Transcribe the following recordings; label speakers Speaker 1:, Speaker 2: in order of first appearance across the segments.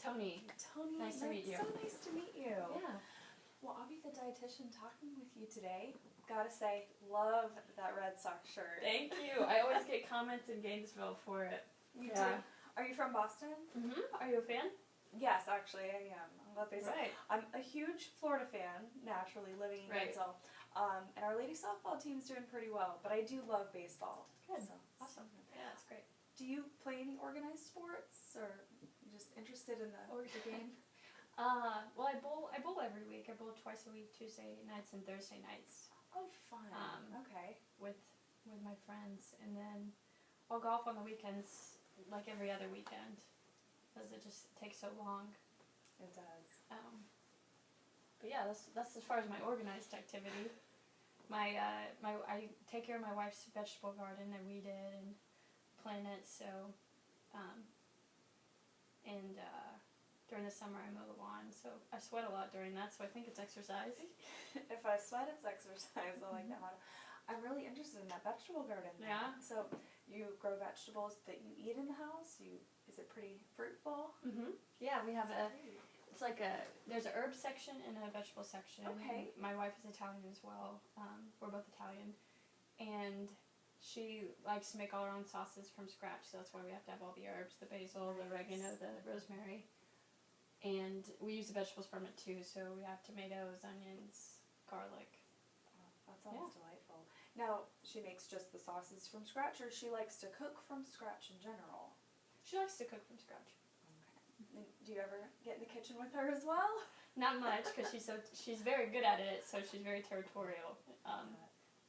Speaker 1: Tony.
Speaker 2: Tony,
Speaker 1: Nice to meet you.
Speaker 2: So nice to meet you.
Speaker 1: Yeah.
Speaker 2: Well, I'll be the dietitian talking with you today. Gotta say, love that Red Sox shirt.
Speaker 1: Thank you. I always get comments in Gainesville for it.
Speaker 2: Me too. Are you from Boston?
Speaker 1: Mm-hmm. Are you a fan?
Speaker 2: Yes, actually, I am. I'm glad they said.
Speaker 1: Right.
Speaker 2: I'm a huge Florida fan, naturally, living in Gainesville. And our lady softball team's doing pretty well, but I do love baseball.
Speaker 1: Good.
Speaker 2: So,
Speaker 1: Awesome. Yeah, that's great.
Speaker 2: do you play any organized sports, or just interested in the game?
Speaker 1: Well, I bowl every week. I bowl twice a week, Tuesday nights and Thursday nights.
Speaker 2: Oh, fun. Okay.
Speaker 1: With my friends, and then I'll golf on the weekends, like every other weekend, because it just takes so long.
Speaker 2: It does.
Speaker 1: But yeah, that's as far as my organized activity. I take care of my wife's vegetable garden. I weed it and plant it. So, during the summer I mow the lawn. So I sweat a lot during that. So I think it's exercise.
Speaker 2: If I sweat, it's exercise. I like that motto. I'm really interested in that vegetable garden.
Speaker 1: Yeah.
Speaker 2: So you grow vegetables that you eat in the house. Is it pretty fruitful?
Speaker 1: Mm-hmm. Yeah, we have there's an herb section and a vegetable section.
Speaker 2: Okay.
Speaker 1: My wife is Italian as well. We're both Italian. And she likes to make all her own sauces from scratch, so that's why we have to have all the herbs, the basil, the oregano, the rosemary. And we use the vegetables from it too, so we have tomatoes, onions, garlic.
Speaker 2: Oh, that sounds delightful. Now, she makes just the sauces from scratch, or she likes to cook from scratch in general?
Speaker 1: She likes to cook from scratch.
Speaker 2: And do you ever get in the kitchen with her as well?
Speaker 1: Not much, because she's very good at it, so she's very territorial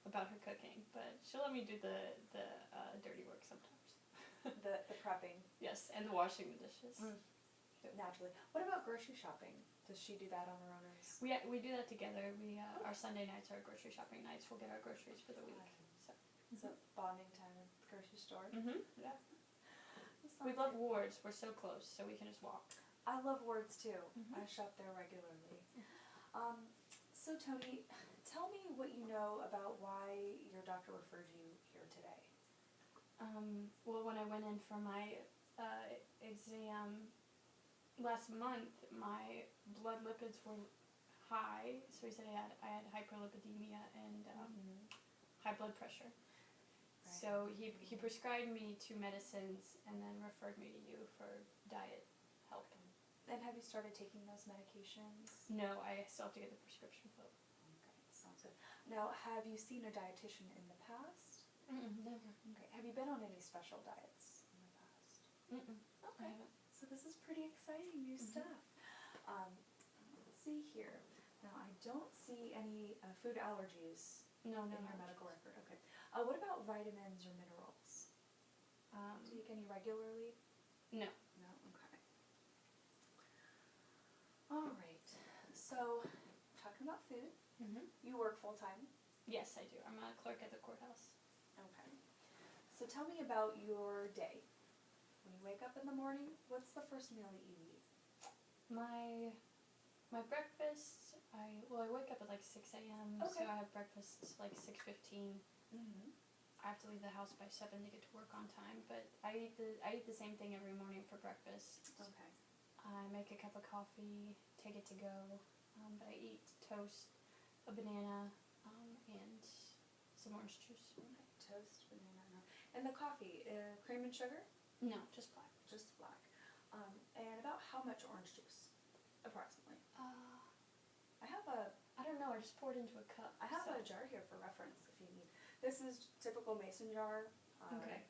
Speaker 1: about her cooking. But she'll let me do the dirty work sometimes.
Speaker 2: the prepping.
Speaker 1: Yes, and the washing the dishes.
Speaker 2: Naturally. What about grocery shopping? Does she do that on her own?
Speaker 1: We do that together. Our Sunday nights are grocery shopping nights. We'll get our groceries for the week.
Speaker 2: So bonding time at the grocery store.
Speaker 1: Mm-hmm. Yeah. We love Wards. We're so close, so we can just walk.
Speaker 2: I love Wards too.
Speaker 1: Mm-hmm.
Speaker 2: I shop there regularly. So Tony, tell me what you know about why your doctor referred you here today.
Speaker 1: Well, when I went in for my exam last month, my blood lipids were high, so he said I had hyperlipidemia and high blood pressure. Right. So he prescribed me 2 medicines and then referred me to you for diet help.
Speaker 2: And have you started taking those medications?
Speaker 1: No, I still have to get the prescription filled.
Speaker 2: Okay, sounds good. Now, have you seen a dietitian in the past?
Speaker 1: Never.
Speaker 2: Okay, have you been on any special diets in the past? Okay.
Speaker 1: I haven't.
Speaker 2: So this is pretty exciting new stuff. Let's see here. Now, I don't see any food allergies in your medical record. Okay. What about vitamins or minerals? Do you take any regularly?
Speaker 1: No.
Speaker 2: No? Okay. All right. So, talking about food, you work full-time?
Speaker 1: Yes, I do. I'm a clerk at the courthouse.
Speaker 2: Okay. So tell me about your day. When you wake up in the morning, what's the first meal that you eat?
Speaker 1: My breakfast, I wake up at like 6 a.m., so I have breakfast like 6:15. I have to leave the house by 7 to get to work on time, but I eat the same thing every morning for breakfast.
Speaker 2: Okay.
Speaker 1: I make a cup of coffee, take it to go, but I eat toast, a banana, and some orange juice.
Speaker 2: Okay. Toast, banana, and the coffee, cream and sugar?
Speaker 1: No, just black.
Speaker 2: Just black. And about how much orange juice, approximately?
Speaker 1: I don't know, I just poured into a cup.
Speaker 2: I have a jar here for reference if you need. This is typical mason jar.
Speaker 1: Okay.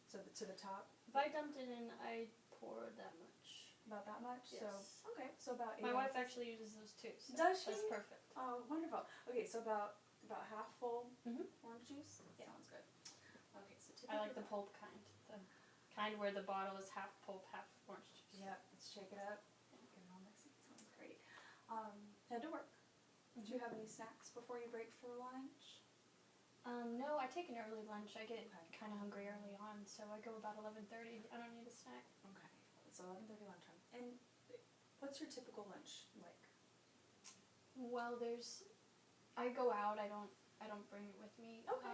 Speaker 2: So to the top.
Speaker 1: If I dumped it in, I poured that much.
Speaker 2: About that much?
Speaker 1: Yes.
Speaker 2: So, okay, so about 8
Speaker 1: My wife
Speaker 2: ounces.
Speaker 1: actually uses those too. So
Speaker 2: Does she?
Speaker 1: That's perfect.
Speaker 2: Oh, wonderful. Okay, so about half full orange juice?
Speaker 1: Yeah.
Speaker 2: Sounds good. Okay, so typically
Speaker 1: I like the pulp kind. The kind where the bottle is half pulp, half orange juice.
Speaker 2: Yep, let's shake it up. Get it all mixed. Sounds great. Head to work. Do you have any snacks before you break for lunch?
Speaker 1: No, I take an early lunch. I get kind of hungry early on, so I go about 11:30. I don't need a snack.
Speaker 2: Okay, so 11:30 lunchtime. And what's your typical lunch like?
Speaker 1: Well, I go out. I don't bring it with me.
Speaker 2: Okay.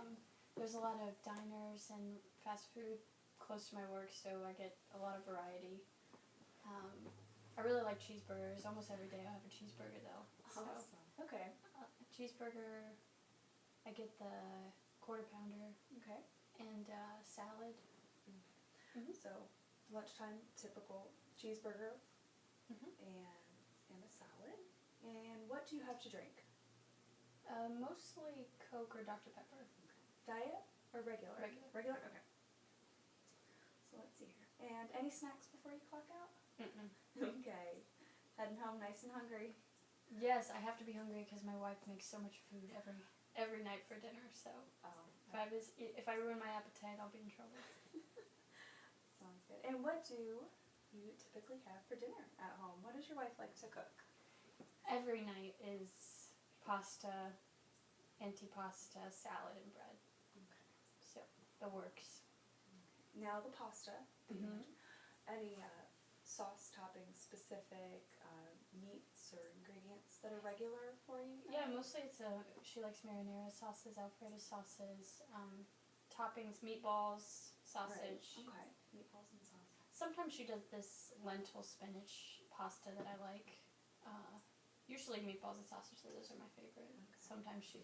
Speaker 1: There's a lot of diners and fast food close to my work, so I get a lot of variety. I really like cheeseburgers. Almost every day I have a cheeseburger though.
Speaker 2: Awesome. Okay.
Speaker 1: Cheeseburger. I get the quarter pounder.
Speaker 2: Okay.
Speaker 1: And salad.
Speaker 2: So lunchtime, typical cheeseburger
Speaker 1: Mm-hmm.
Speaker 2: and a salad. And what do you have to drink?
Speaker 1: Mostly Coke or Dr. Pepper.
Speaker 2: Diet or regular?
Speaker 1: Regular.
Speaker 2: Regular? Okay. So let's see here. And any snacks before you clock out?
Speaker 1: Mm-mm.
Speaker 2: Okay. Heading home nice and hungry.
Speaker 1: Yes, I have to be hungry because my wife makes so much food every night for dinner. So if I ruin my appetite, I'll be in trouble.
Speaker 2: Sounds good. And what do you typically have for dinner at home? What does your wife like to cook?
Speaker 1: Every night is pasta, antipasta, salad, and bread.
Speaker 2: Okay.
Speaker 1: So the works.
Speaker 2: Now the pasta.
Speaker 1: Mm-hmm.
Speaker 2: Any sauce toppings specific, meats or ingredients that are regular for you?
Speaker 1: Yeah, mostly she likes marinara sauces, Alfredo sauces, toppings, meatballs, sausage.
Speaker 2: Right. Okay, meatballs and sausage.
Speaker 1: Sometimes she does this lentil spinach pasta that I like. Usually meatballs and sausage, those are my favorite.
Speaker 2: Okay.
Speaker 1: Sometimes she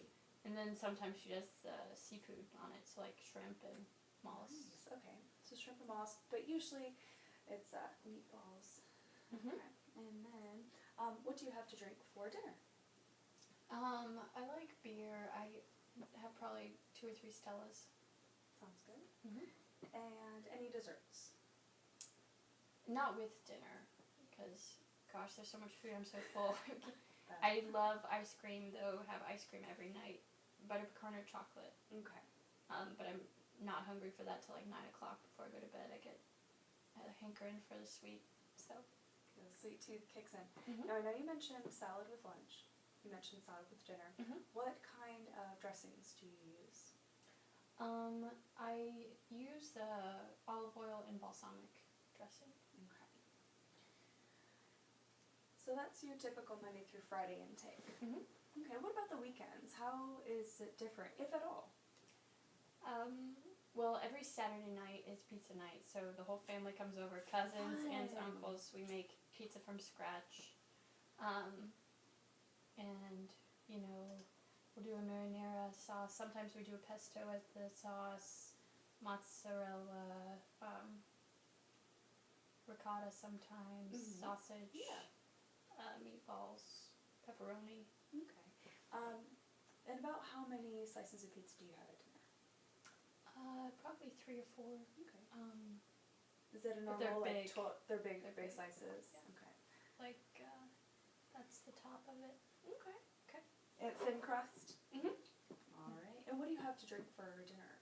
Speaker 1: does seafood on it, so like shrimp and mollusks.
Speaker 2: Nice. Okay, so shrimp and mollusks, but usually it's meatballs.
Speaker 1: Mm-hmm.
Speaker 2: Okay. And then, what do you have to drink before dinner?
Speaker 1: I like beer. I have probably 2 or 3 Stellas.
Speaker 2: Sounds good.
Speaker 1: Mm-hmm.
Speaker 2: And any desserts?
Speaker 1: Not with dinner, because gosh, there's so much food. I'm so full. I love ice cream though. Have ice cream every night, butter pecan or chocolate.
Speaker 2: Okay.
Speaker 1: But I'm not hungry for that till like 9 o'clock before I go to bed. I get a hankering for the sweet. So
Speaker 2: The sweet tooth kicks in.
Speaker 1: Mm-hmm.
Speaker 2: Now I know you mentioned salad with lunch. You mentioned salad with dinner.
Speaker 1: Mm-hmm.
Speaker 2: What kind of dressings do you use?
Speaker 1: I use the olive oil and balsamic dressing.
Speaker 2: Okay. So that's your typical Monday through Friday intake.
Speaker 1: Mm-hmm.
Speaker 2: Okay, what about the weekends? How is it different, if at all?
Speaker 1: Well, every Saturday night is pizza night, so the whole family comes over, cousins, aunts, uncles. We make pizza from scratch. And, we'll do a marinara sauce. Sometimes we do a pesto as the sauce, mozzarella, ricotta sometimes, sausage, meatballs, pepperoni.
Speaker 2: Okay. And about how many slices of pizza do you have at dinner?
Speaker 1: Probably 3 or 4.
Speaker 2: Okay. Is it a
Speaker 1: But they're
Speaker 2: normal,
Speaker 1: big.
Speaker 2: They're big
Speaker 1: big.
Speaker 2: slices?
Speaker 1: Yeah.
Speaker 2: Okay.
Speaker 1: That's the top of it.
Speaker 2: Okay. Okay. And thin crust?
Speaker 1: Mm-hmm.
Speaker 2: All right. And what do you have to drink for dinner?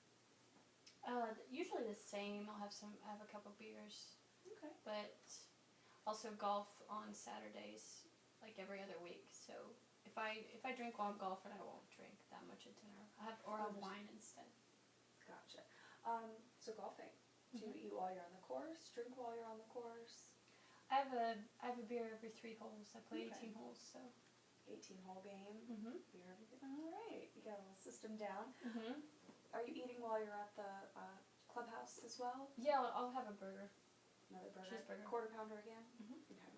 Speaker 1: Usually the same. I have a couple beers,
Speaker 2: Okay.
Speaker 1: but also golf on Saturdays, like every other week. So if I drink while I'm golfing, I won't drink that much at dinner. I'll have wine instead.
Speaker 2: Gotcha. So golfing. Do you eat while you're on the course? Drink while you're on the course?
Speaker 1: I have a beer every 3 holes. I play 18 holes, so
Speaker 2: 18-hole game.
Speaker 1: Mhm.
Speaker 2: Beer every day. All right. You got a little system down.
Speaker 1: Mhm.
Speaker 2: Are you eating while you're at the clubhouse as well?
Speaker 1: Yeah, I'll have a burger.
Speaker 2: Another burger?
Speaker 1: Cheeseburger.
Speaker 2: Quarter pounder again?
Speaker 1: Mhm.
Speaker 2: Okay.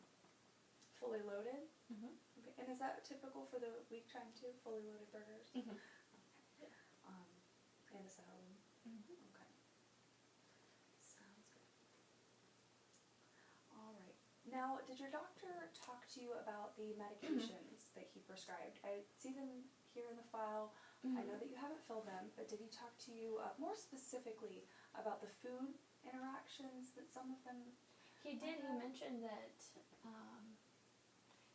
Speaker 2: Fully loaded?
Speaker 1: Mhm.
Speaker 2: Okay. And is that typical for the week time too? Fully loaded burgers?
Speaker 1: Mhm.
Speaker 2: Okay. And a salad?
Speaker 1: Mhm.
Speaker 2: Okay. Sounds good. All right. Now, did your doctor talk to you about the medications that he prescribed? I see them here in the file. I know that you haven't filled them, but did he talk to you more specifically about the food interactions that some of them?
Speaker 1: He did. He mentioned that.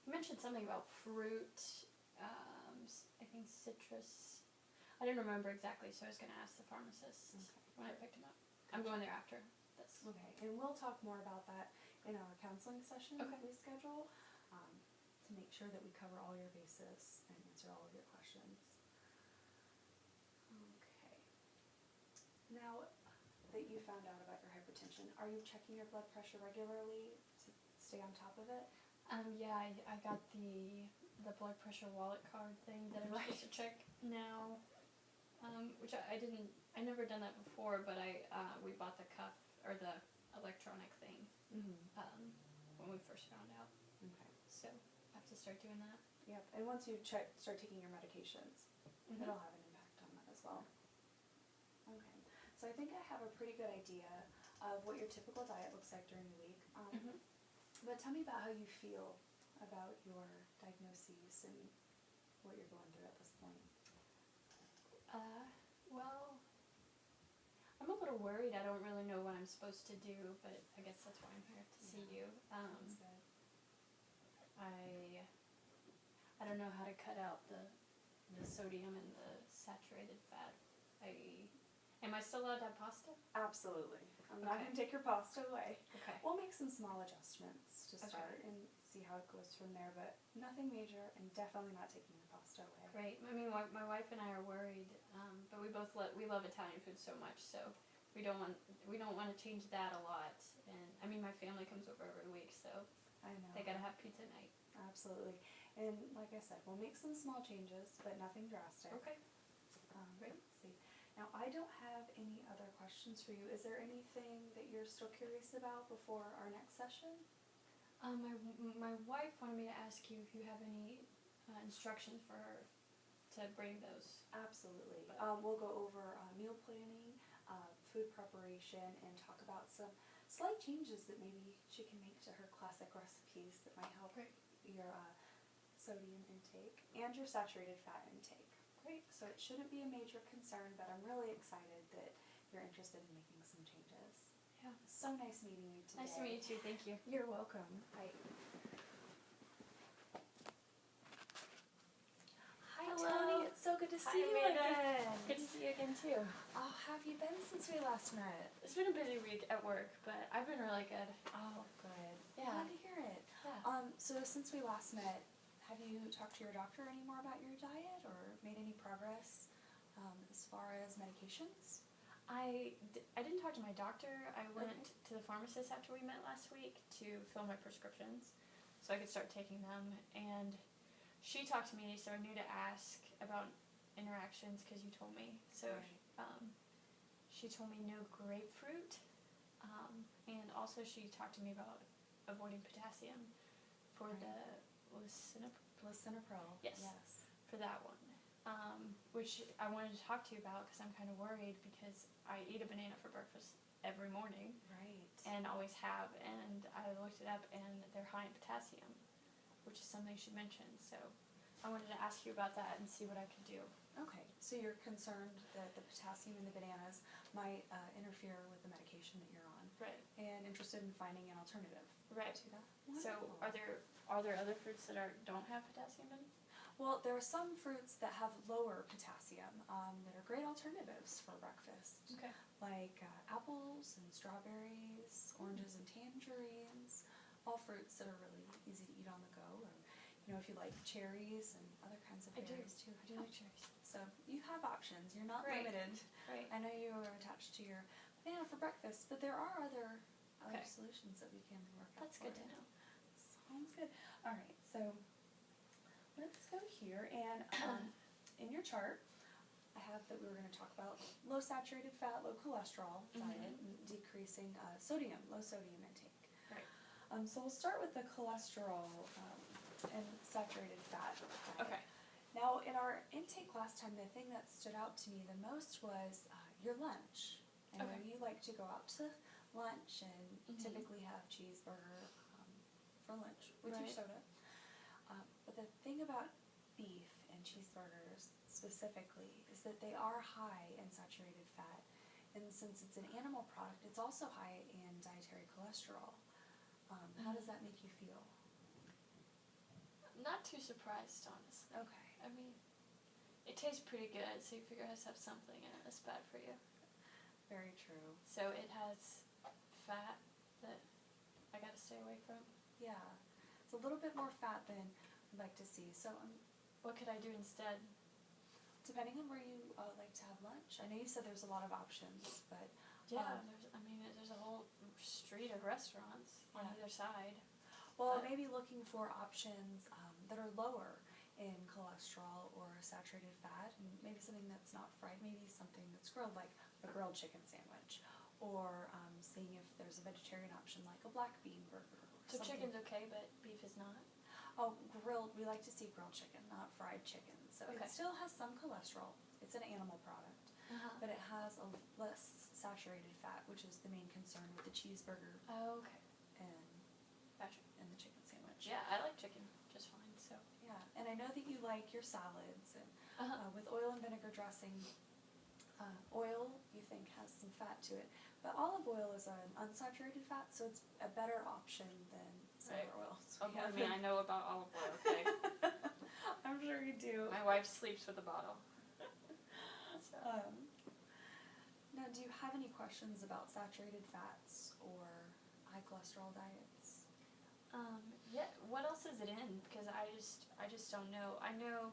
Speaker 1: He mentioned something about fruit. I think citrus. I didn't remember exactly, so I was going to ask the pharmacist when I picked him up. I'm going there after this.
Speaker 2: Okay, and we'll talk more about that in our counseling session that we schedule to make sure that we cover all your bases and answer all of your questions. Okay. Now that you found out about your hypertension, are you checking your blood pressure regularly to stay on top of it?
Speaker 1: Yeah, I got the blood pressure wallet card thing that I'm supposed to check now, which I never done that before, but we bought the cuff or the electronic thing. when we first found out.
Speaker 2: Okay.
Speaker 1: So I have to start doing that.
Speaker 2: Yep. And once you start taking your medications, it'll have an impact on that as well. Okay. So I think I have a pretty good idea of what your typical diet looks like during the week. But tell me about how you feel about your diagnoses and what you're going through at this point.
Speaker 1: Well, I'm a little worried. I don't really know what I'm supposed to do, but I guess that's why I'm here to see you.
Speaker 2: That's good.
Speaker 1: I don't know how to cut out the sodium and the saturated fat. Am I still allowed to have pasta?
Speaker 2: Absolutely. I'm not going to take your pasta away.
Speaker 1: Okay.
Speaker 2: We'll make some small adjustments to start and see how it goes from there, but nothing major, and definitely not taking your pasta away.
Speaker 1: Great. I mean, my wife and I are worried, but we both we love Italian food so much, so we don't want to change that a lot. And I mean, my family comes over every week, so
Speaker 2: I know
Speaker 1: they gotta have pizza night.
Speaker 2: Absolutely. And like I said, we'll make some small changes, but nothing drastic.
Speaker 1: Okay. Great.
Speaker 2: Let's see. Now, I don't have any other questions for you. Is there anything that you're still curious about before our next session?
Speaker 1: My wife wanted me to ask you if you have any instructions for her to bring those.
Speaker 2: Absolutely. We'll go over meal planning, food preparation, and talk about some slight changes that maybe she can make to her classic recipes that might help your sodium intake and your saturated fat intake.
Speaker 1: Great.
Speaker 2: So it shouldn't be a major concern, but I'm really excited that you're interested in making some changes.
Speaker 1: Yeah.
Speaker 2: So nice meeting you today.
Speaker 1: Nice to meet you too. Thank you.
Speaker 2: You're welcome. Hi. Hi,
Speaker 1: Hello.
Speaker 2: Tony. It's so good to see you
Speaker 1: Amanda.
Speaker 2: again.
Speaker 1: Good to see you again too.
Speaker 2: Oh, how have you been since we last met?
Speaker 1: It's been a busy week at work, but I've been really good.
Speaker 2: Oh, good.
Speaker 1: Yeah.
Speaker 2: Glad to hear it.
Speaker 1: Yeah.
Speaker 2: So since we last met, have you talked to your doctor any more about your diet or made any progress as far as medications?
Speaker 1: I didn't talk to my doctor. I went to the pharmacist after we met last week to fill my prescriptions so I could start taking them. And she talked to me, so I knew to ask about interactions because you told me. So she told me no grapefruit. And also she talked to me about avoiding potassium for the lisinopril.
Speaker 2: Yes.
Speaker 1: For that one. Which I wanted to talk to you about because I'm kind of worried because I eat a banana for breakfast every morning.
Speaker 2: Right.
Speaker 1: And always have. And I looked it up and they're high in potassium, which is something she mentioned. So I wanted to ask you about that and see what I could do.
Speaker 2: Okay. So you're concerned that the potassium in the bananas might interfere with the medication that you're on.
Speaker 1: Right.
Speaker 2: And interested in finding an alternative.
Speaker 1: Right.
Speaker 2: To that.
Speaker 1: So
Speaker 2: Wonderful.
Speaker 1: are there other fruits that don't have potassium in?
Speaker 2: Well, there are some fruits that have lower potassium that are great alternatives for breakfast.
Speaker 1: Okay.
Speaker 2: Like apples and strawberries, oranges and tangerines, all fruits that are really easy to eat on the go. Or, if you like cherries and other kinds of berries too.
Speaker 1: I do like cherries.
Speaker 2: So you have options. You're not limited.
Speaker 1: Right.
Speaker 2: I know you are attached to your banana for breakfast, but there are other solutions that we can work out.
Speaker 1: That's good to know.
Speaker 2: Sounds good. All right, so let's go here, and in your chart, I have that we were going to talk about low saturated fat, low cholesterol diet, and decreasing low sodium intake.
Speaker 1: Right.
Speaker 2: So we'll start with the cholesterol and saturated fat diet.
Speaker 1: Okay.
Speaker 2: Now, in our intake last time, the thing that stood out to me the most was your lunch. I know you like to go out to lunch and typically have cheeseburger for lunch with your soda. But the thing about beef and cheeseburgers specifically is that they are high in saturated fat. And since it's an animal product, it's also high in dietary cholesterol. How does that make you feel?
Speaker 1: Not too surprised, honestly.
Speaker 2: Okay.
Speaker 1: I mean, it tastes pretty good, so you figure it has to have something in it that's bad for you.
Speaker 2: Very true.
Speaker 1: So it has fat that I gotta stay away from?
Speaker 2: Yeah. It's a little bit more fat than I'd like to see. So
Speaker 1: what could I do instead?
Speaker 2: Depending on where you like to have lunch. I know you said there's a lot of options, but
Speaker 1: there's a whole street of restaurants on either side.
Speaker 2: Well, maybe looking for options that are lower in cholesterol or saturated fat, and maybe something that's not fried, maybe something that's grilled, like a grilled chicken sandwich, or seeing if there's there's a vegetarian option like a black bean burger or
Speaker 1: So
Speaker 2: something.
Speaker 1: chicken's okay, but beef is not?
Speaker 2: Oh, grilled, we like to see grilled chicken, not fried chicken. So
Speaker 1: Okay.
Speaker 2: it still has some cholesterol. It's an animal product, but it has a less saturated fat, which is the main concern with the cheeseburger
Speaker 1: Oh, okay.
Speaker 2: and
Speaker 1: Gotcha.
Speaker 2: and the chicken sandwich.
Speaker 1: Yeah, I like chicken just fine, so.
Speaker 2: Yeah, and I know that you like your salads, and
Speaker 1: Uh-huh.
Speaker 2: with oil and vinegar dressing, oil you think has some fat to it, but olive oil is an unsaturated fat, so it's a better option than some
Speaker 1: Right.
Speaker 2: other oils.
Speaker 1: Oh, believe me, I know about olive oil, okay?
Speaker 2: I'm sure you do.
Speaker 1: My wife sleeps with a bottle. So.
Speaker 2: Now, do you have any questions about saturated fats or high cholesterol diets?
Speaker 1: Yeah, what else is it in? Because I just don't know. I know,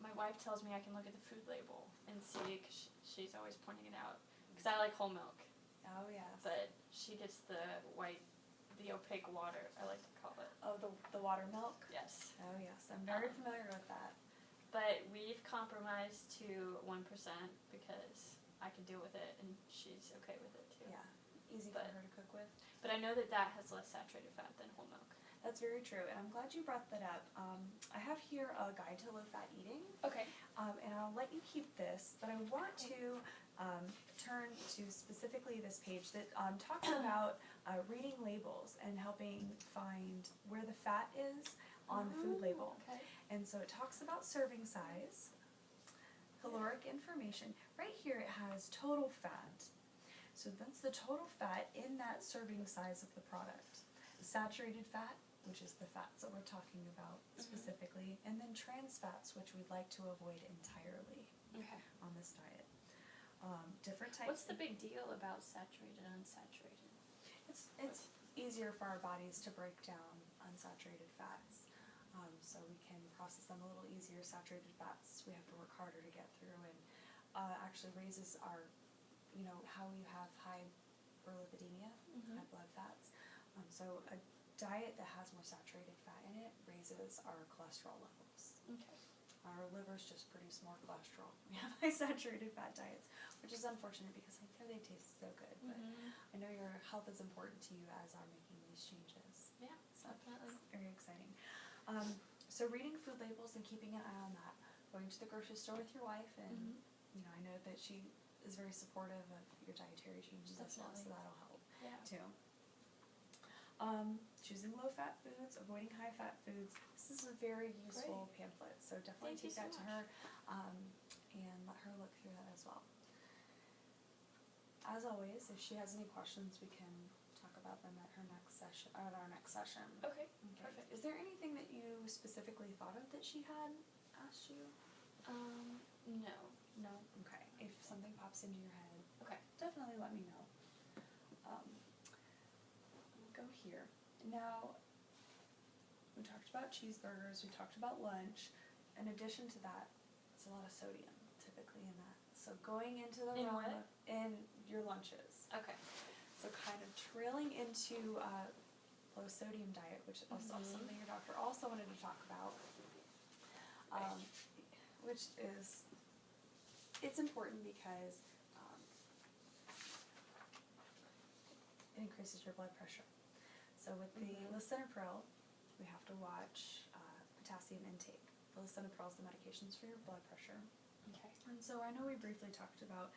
Speaker 1: my wife tells me I can look at the food label and see, cause she's always pointing it out. Because I like whole milk.
Speaker 2: Oh, yes.
Speaker 1: But she gets the opaque water, I like to call it.
Speaker 2: Oh, the water milk?
Speaker 1: Yes.
Speaker 2: Oh, yes. I'm very familiar with that.
Speaker 1: But we've compromised to 1% because I can deal with it and she's okay with it too.
Speaker 2: Yeah. Easy for her to cook with.
Speaker 1: But I know that has less saturated fat than whole milk.
Speaker 2: That's very true, and I'm glad you brought that up. I have here a guide to low-fat eating,
Speaker 1: Okay.
Speaker 2: and I'll let you keep this, but I want to turn to specifically this page that talks about reading labels and helping find where the fat is on the food label.
Speaker 1: Okay.
Speaker 2: And so it talks about serving size, caloric information. Right here it has total fat. So that's the total fat in that serving size of the product. Saturated fat, which is the fats that we're talking about specifically, and then trans fats, which we'd like to avoid entirely
Speaker 1: Okay.
Speaker 2: on this diet. Different types.
Speaker 1: What's the big deal about saturated and unsaturated?
Speaker 2: It's easier for our bodies to break down unsaturated fats, so we can process them a little easier. Saturated fats we have to work harder to get through, and actually raises our, how we have high lipidemia, high blood fats. So a diet that has more saturated fat in it raises our cholesterol levels.
Speaker 1: Okay.
Speaker 2: Our livers just produce more cholesterol. We have high saturated fat diets, which is unfortunate because I know they taste so good, but I know your health is important to you as are making these changes.
Speaker 1: Yeah,
Speaker 2: So
Speaker 1: definitely.
Speaker 2: it's very exciting. So reading food labels and keeping an eye on that, going to the grocery store with your wife, and I know that she is very supportive of your dietary changes as well, so that'll help too. Choosing low-fat foods, avoiding high-fat foods. This is a very useful pamphlet, so definitely take that to her and let her look through that as well. As always, if she has any questions, we can talk about them at our next session.
Speaker 1: Okay. Perfect.
Speaker 2: Is there anything that you specifically thought of that she had asked you?
Speaker 1: No.
Speaker 2: No? Okay. If something pops into your head,
Speaker 1: Okay.
Speaker 2: definitely let me know. We'll go here. Now, we talked about cheeseburgers, we talked about lunch. In addition to that, there's a lot of sodium typically in that. So going into the
Speaker 1: In
Speaker 2: realm
Speaker 1: what?
Speaker 2: in your lunches.
Speaker 1: Okay.
Speaker 2: So kind of trailing into low sodium diet, which is also something your doctor also wanted to talk about. Which is, it's important because it increases your blood pressure. So with the lisinopril, we have to watch potassium intake. The lisinopril is the medications for your blood pressure.
Speaker 1: Okay.
Speaker 2: And so I know we briefly talked about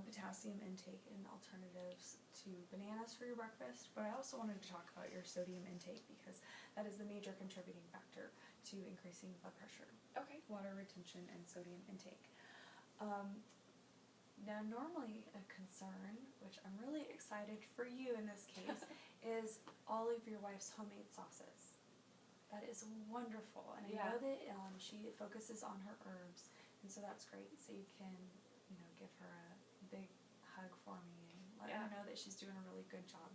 Speaker 2: potassium intake and alternatives to bananas for your breakfast, but I also wanted to talk about your sodium intake because that is the major contributing factor to increasing blood pressure.
Speaker 1: Okay.
Speaker 2: Water retention and sodium intake. Now normally a concern, which I'm really excited for you in this case, is all of your wife's homemade sauces. That is wonderful, and I know that she focuses on her herbs, and so that's great. So you can, give her a big hug for me and let her know that she's doing a really good job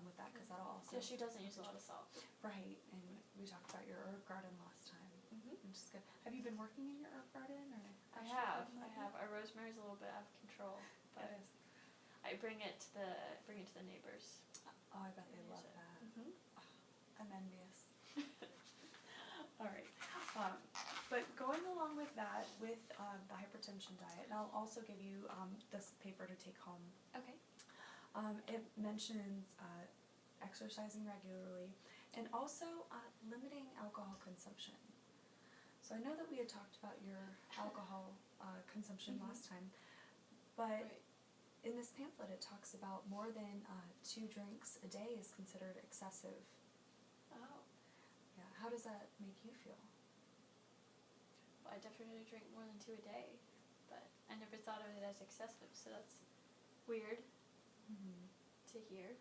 Speaker 2: with that, because that'll also.
Speaker 1: Yeah, she doesn't use a lot of salt.
Speaker 2: Right, and we talked about your herb garden last time, which is good. Have you been working in your herb garden, or?
Speaker 1: I have. Our rosemary's a little bit out of control, but I bring it to the neighbors.
Speaker 2: Oh, I bet they love that. I'm envious. All right. But going along with that, with the hypertension diet, and I'll also give you this paper to take home.
Speaker 1: Okay.
Speaker 2: It mentions exercising regularly and also limiting alcohol consumption. So I know that we had talked about your alcohol consumption last time, but in this pamphlet it talks about more than 2 drinks a day is considered excessive.
Speaker 1: Oh.
Speaker 2: Yeah, how does that make you feel?
Speaker 1: Well, I definitely drink more than 2 a day, but I never thought of it as excessive, so that's weird to hear.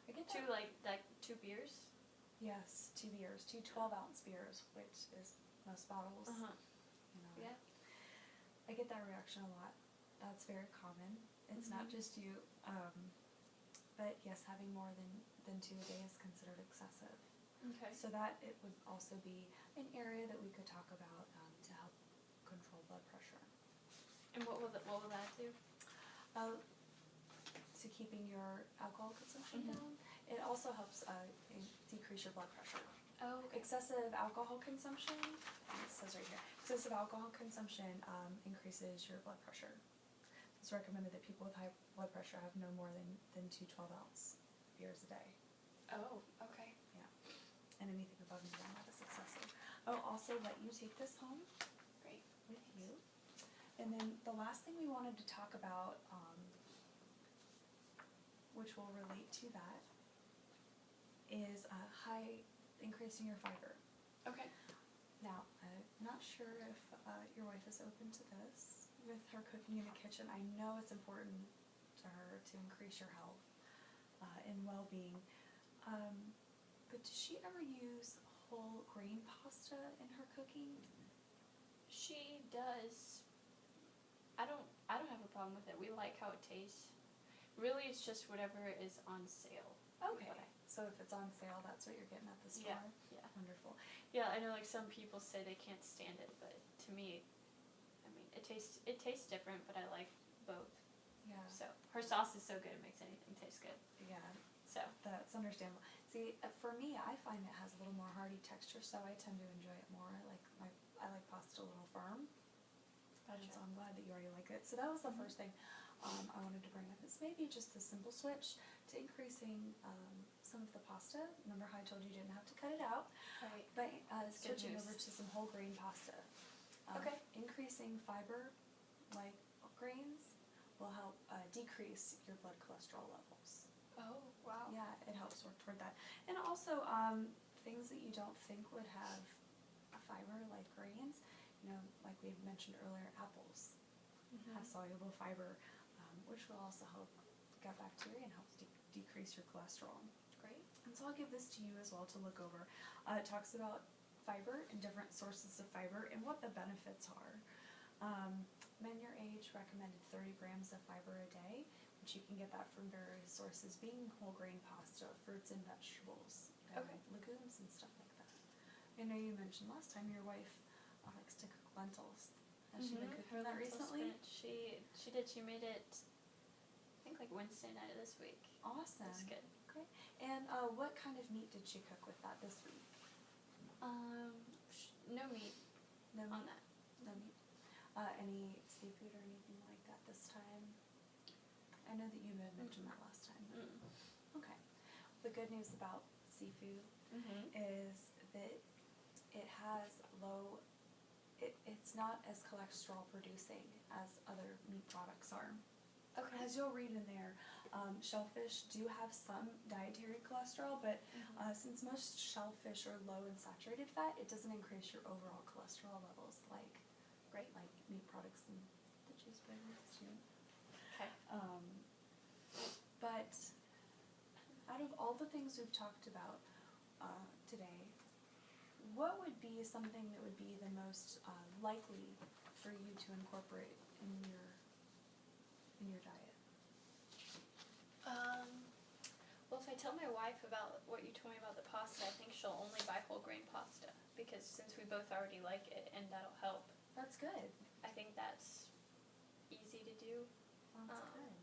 Speaker 2: I get
Speaker 1: 2 like 2 beers?
Speaker 2: Yes, 2 beers, 2 12-ounce beers, which is most bottles. You know,
Speaker 1: Yeah.
Speaker 2: I get that reaction a lot. That's very common. It's not just you. But yes, having more than 2 a day is considered excessive.
Speaker 1: Okay.
Speaker 2: So that it would also be an area that we could talk about to help control blood pressure.
Speaker 1: And what will that do?
Speaker 2: To keeping your alcohol consumption down. It also helps decrease your blood pressure.
Speaker 1: Oh, okay.
Speaker 2: Excessive alcohol consumption, it says right here, excessive alcohol consumption increases your blood pressure. It's recommended that people with high blood pressure have no more than 2 12-ounce beers a day.
Speaker 1: Oh, okay.
Speaker 2: Yeah. And anything above and beyond that is excessive. I'll also let you take this home.
Speaker 1: Great.
Speaker 2: With you. And then the last thing we wanted to talk about, which will relate to that, is increasing your fiber.
Speaker 1: Okay.
Speaker 2: Now, I'm not sure if your wife is open to this with her cooking in the kitchen. I know it's important to her to increase your health and well-being. But does she ever use whole grain pasta in her cooking?
Speaker 1: She does. I don't have a problem with it. We like how it tastes. Really, it's just whatever is on sale.
Speaker 2: Okay. So if it's on sale, that's what you're getting at the store?
Speaker 1: Yeah.
Speaker 2: Wonderful.
Speaker 1: Yeah, I know like some people say they can't stand it, but to me, I mean, it tastes different, but I like both.
Speaker 2: Yeah.
Speaker 1: So her sauce is so good, it makes anything taste good.
Speaker 2: Yeah.
Speaker 1: So
Speaker 2: that's understandable. See, for me, I find it has a little more hearty texture, so I tend to enjoy it more. I like pasta a little firm.
Speaker 1: Gotcha.
Speaker 2: And so I'm glad that you already like it. So that was the first thing I wanted to bring up. Is maybe just a simple switch to increasing some of the pasta. Remember how I told you didn't have to cut it out?
Speaker 1: right.
Speaker 2: But switching over to some whole grain pasta.
Speaker 1: Okay.
Speaker 2: Increasing fiber, like grains, will help decrease your blood cholesterol levels.
Speaker 1: Oh wow.
Speaker 2: Yeah, it helps work toward that. And also things that you don't think would have a fiber, like grains. You know, like we mentioned earlier, apples have soluble fiber, which will also help gut bacteria and helps decrease your cholesterol.
Speaker 1: Great.
Speaker 2: And so I'll give this to you as well to look over. It talks about fiber and different sources of fiber and what the benefits are. Men your age recommended 30 grams of fiber a day, which you can get that from various sources, being whole grain pasta, fruits and vegetables, legumes and stuff like that. I know you mentioned last time your wife likes to cook lentils. Has she been cooking that recently?
Speaker 1: Spinach. She did. She made it, I think, like Wednesday night of this week.
Speaker 2: Awesome.
Speaker 1: That's good.
Speaker 2: Okay. And what kind of meat did she cook with that this week?
Speaker 1: No meat.
Speaker 2: No
Speaker 1: on
Speaker 2: meat?
Speaker 1: that.
Speaker 2: No meat. Any seafood or anything like that this time? I know that you had mentioned that last time. Okay. The good news about seafood is that it has low, it's not as cholesterol producing as other meat products are.
Speaker 1: Okay.
Speaker 2: As you'll read in there, shellfish do have some dietary cholesterol, but since most shellfish are low in saturated fat, it doesn't increase your overall cholesterol levels like meat products and the cheeseburgers too.
Speaker 1: Okay.
Speaker 2: But out of all the things we've talked about today, what would be something that would be the most likely for you to incorporate in your diet?
Speaker 1: Well, if I tell my wife about what you told me about the pasta, I think she'll only buy whole grain pasta because since we both already like it, and that'll help.
Speaker 2: That's good.
Speaker 1: I think that's easy to do.
Speaker 2: That's good.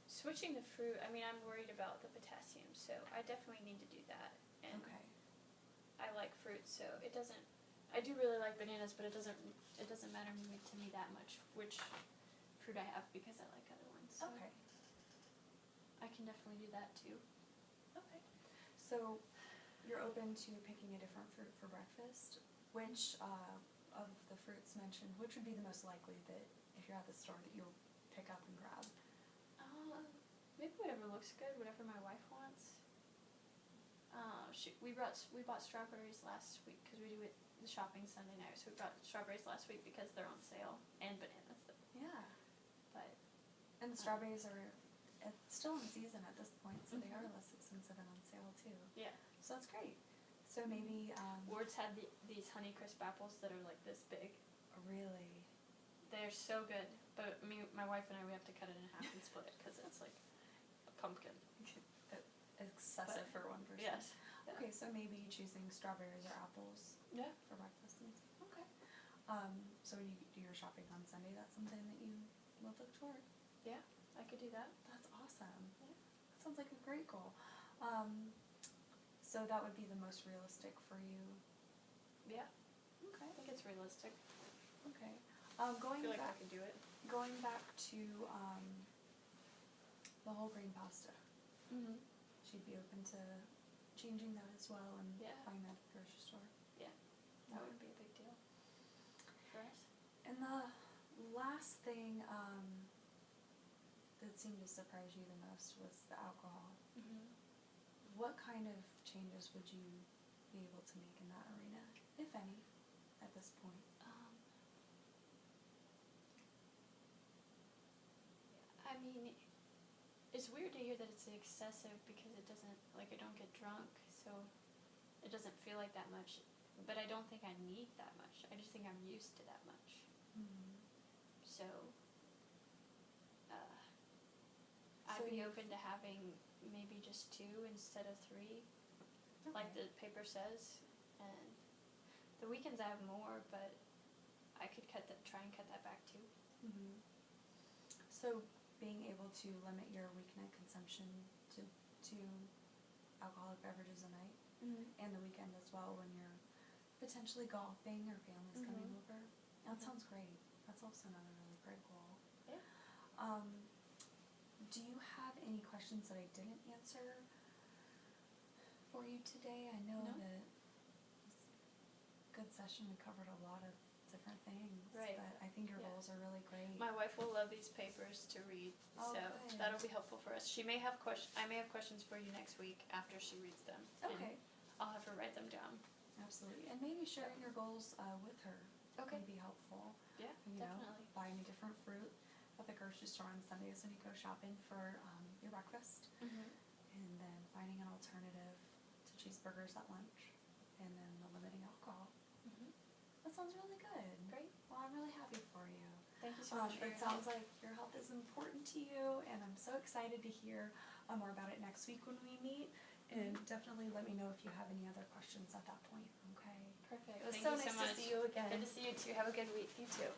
Speaker 1: Switching the fruit, I mean, I'm worried about the potassium, so I definitely need to do that. And
Speaker 2: Okay.
Speaker 1: I like fruit, so it doesn't. I do really like bananas, but it doesn't matter to me that much which fruit I have because I like other ones. So.
Speaker 2: Okay.
Speaker 1: can definitely do that too.
Speaker 2: Okay. So you're open to picking a different fruit for breakfast. Which of the fruits mentioned, which would be the most likely that if you're at the store that you'll pick up and grab?
Speaker 1: Maybe whatever looks good, whatever my wife wants. We bought strawberries last week because we do it the shopping Sunday night. So we bought strawberries last week because they're on sale, and bananas.
Speaker 2: Yeah.
Speaker 1: But
Speaker 2: and the strawberries are still in season at this point, so they are less expensive and on sale too.
Speaker 1: Yeah.
Speaker 2: So that's great. So maybe
Speaker 1: Ward's had these Honeycrisp apples that are like this big.
Speaker 2: Really.
Speaker 1: They're so good, but my wife and I, we have to cut it in half and split it because it's like a pumpkin.
Speaker 2: Excessive for one person.
Speaker 1: Yes. Yeah.
Speaker 2: Okay, so maybe choosing strawberries or apples.
Speaker 1: Yeah.
Speaker 2: For breakfast. Okay. So when you do your shopping on Sunday, that's something that you will look toward.
Speaker 1: Yeah, I could do that.
Speaker 2: That's awesome.
Speaker 1: Yeah.
Speaker 2: That sounds like a great goal. So that would be the most realistic for you.
Speaker 1: Yeah.
Speaker 2: Okay.
Speaker 1: I think it's realistic.
Speaker 2: Okay.
Speaker 1: I feel like I could do it.
Speaker 2: Going back to the whole grain pasta.
Speaker 1: Mhm.
Speaker 2: She'd be open to changing that as well and buying that at the grocery store.
Speaker 1: Yeah. That wouldn't be a big deal for us.
Speaker 2: And the last thing that seemed to surprise you the most was the alcohol.
Speaker 1: Mhm.
Speaker 2: What kind of changes would you be able to make in that arena, if any, at this point?
Speaker 1: I mean, it's weird to hear that it's excessive because it doesn't, like, I don't get drunk, so it doesn't feel like that much. But I don't think I need that much. I just think I'm used to that much.
Speaker 2: Mm-hmm.
Speaker 1: So, I'd be open to having maybe just 2 instead of 3, like the paper says. And the weekends I have more, but I could try and cut that back too.
Speaker 2: Mm-hmm. So being able to limit your weeknight consumption to alcoholic beverages a night, and the weekend as well when you're potentially golfing or family's coming over. That sounds great. That's also another really great goal.
Speaker 1: Yeah.
Speaker 2: Do you have any questions that I didn't answer for you today? I know that it was a good session. We covered a lot of different things.
Speaker 1: Right.
Speaker 2: But I think your goals are really great.
Speaker 1: My wife will love these papers to read, so
Speaker 2: good.
Speaker 1: that'll be helpful for us. I may have questions for you next week after she reads them.
Speaker 2: Okay.
Speaker 1: And I'll have her write them down.
Speaker 2: Absolutely. And maybe sharing your goals with her
Speaker 1: Okay.
Speaker 2: would be helpful.
Speaker 1: Yeah,
Speaker 2: You
Speaker 1: definitely.
Speaker 2: know, buying a different fruit at the grocery store on Sundays when you go shopping for your breakfast. And then finding an alternative to cheeseburgers at lunch. And then limiting alcohol. That sounds really good.
Speaker 1: Great.
Speaker 2: Well, I'm really happy for you.
Speaker 1: Thank you so much for your
Speaker 2: It sounds like your health is important to you, and I'm so excited to hear more about it next week when we meet. And definitely let me know if you have any other questions at that point, okay?
Speaker 1: Perfect.
Speaker 2: It was
Speaker 1: Thank
Speaker 2: so
Speaker 1: you
Speaker 2: nice
Speaker 1: so much.
Speaker 2: to see you again.
Speaker 1: Good to see you too. Have a good week. You too.